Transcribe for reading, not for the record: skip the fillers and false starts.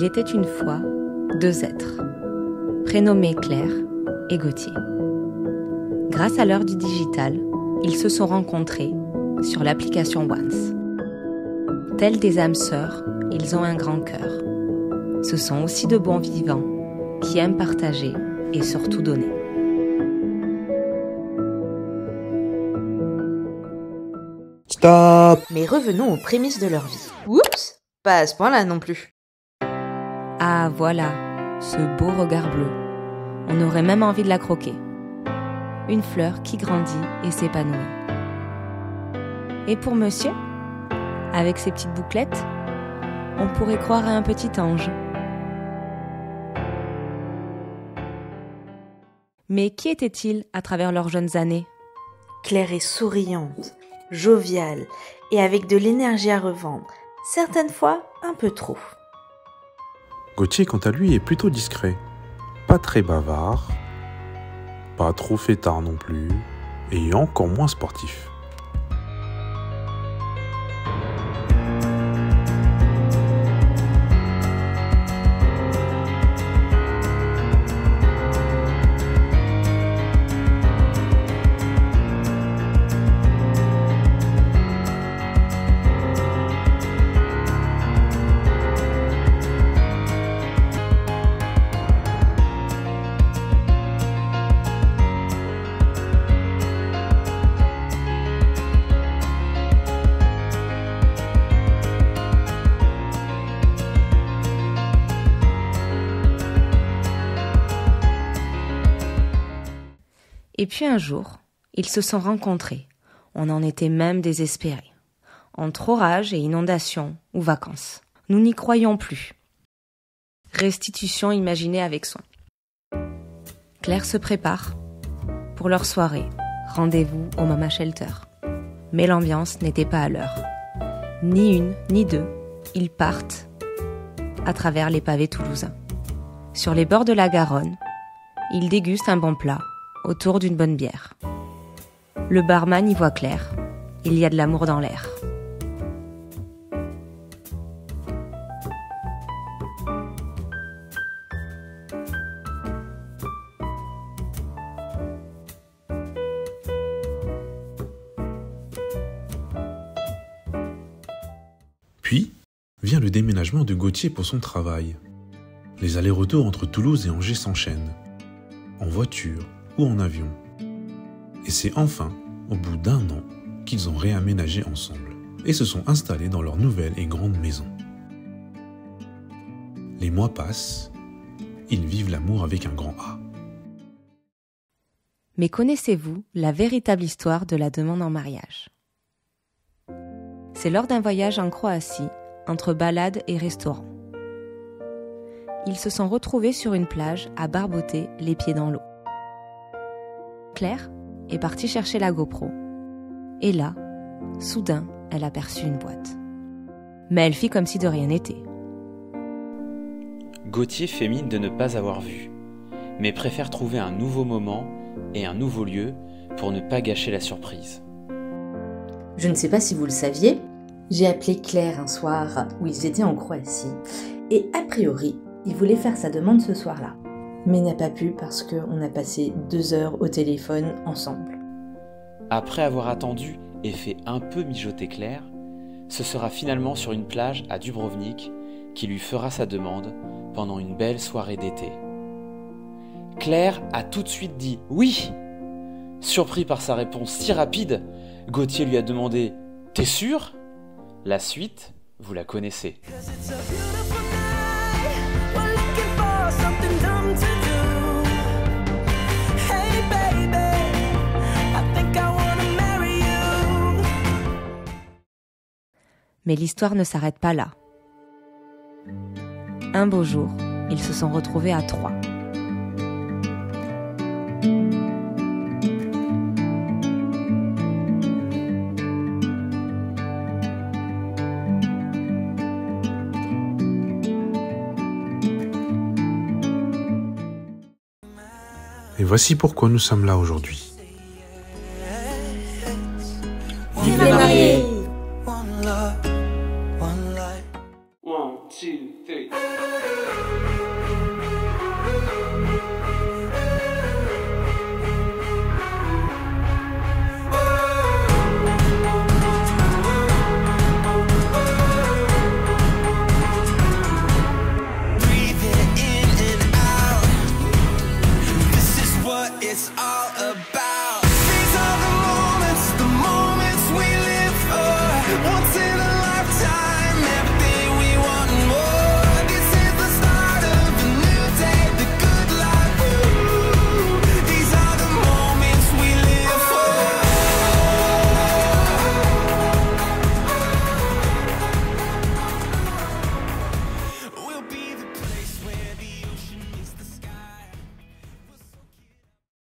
Il était une fois 2 êtres, prénommés Claire et Gauthier. Grâce à l'heure du digital, ils se sont rencontrés sur l'application Once. Tels des âmes sœurs, ils ont un grand cœur. Ce sont aussi de bons vivants qui aiment partager et surtout donner. Stop! Mais revenons aux prémices de leur vie. Oups! Pas à ce point-là non plus. Ah voilà, ce beau regard bleu. On aurait même envie de la croquer. Une fleur qui grandit et s'épanouit. Et pour monsieur, avec ses petites bouclettes, on pourrait croire à un petit ange. Mais qui était-il à travers leurs jeunes années ? Claire est souriante, joviale et avec de l'énergie à revendre, certaines fois un peu trop. Gauthier, quant à lui, est plutôt discret. Pas très bavard, pas trop fêtard non plus, et encore moins sportif. Et puis un jour, ils se sont rencontrés. On en était même désespérés. Entre orages et inondations ou vacances, nous n'y croyons plus. Restitution imaginée avec soin. Claire se prépare pour leur soirée. Rendez-vous au Mama Shelter. Mais l'ambiance n'était pas à l'heure. Ni une, ni deux, ils partent à travers les pavés toulousains. Sur les bords de la Garonne, ils dégustent un bon plat autour d'une bonne bière. Le barman y voit clair. Il y a de l'amour dans l'air. Puis vient le déménagement de Gauthier pour son travail. Les allers-retours entre Toulouse et Angers s'enchaînent, en voiture ou en avion. Et c'est enfin, au bout d'1 an, qu'ils ont réaménagé ensemble et se sont installés dans leur nouvelle et grande maison. Les mois passent, ils vivent l'amour avec un grand A. Mais connaissez-vous la véritable histoire de la demande en mariage ? C'est lors d'un voyage en Croatie, entre balades et restaurants. Ils se sont retrouvés sur une plage à barboter les pieds dans l'eau. Claire est partie chercher la GoPro. Et là, soudain, elle aperçut une boîte. Mais elle fit comme si de rien n'était. Gauthier fait mine de ne pas avoir vu, mais préfère trouver un nouveau moment et un nouveau lieu pour ne pas gâcher la surprise. Je ne sais pas si vous le saviez, j'ai appelé Claire un soir où ils étaient en Croatie et a priori, il voulait faire sa demande ce soir-là. Mais n'a pas pu parce qu'on a passé 2 heures au téléphone ensemble. Après avoir attendu et fait un peu mijoter Claire, ce sera finalement sur une plage à Dubrovnik qui lui fera sa demande pendant une belle soirée d'été. Claire a tout de suite dit « oui ». Surpris par sa réponse si rapide, Gauthier lui a demandé « t'es sûr ?» La suite, vous la connaissez. Mais l'histoire ne s'arrête pas là. Un beau jour, ils se sont retrouvés à 3. Et voici pourquoi nous sommes là aujourd'hui.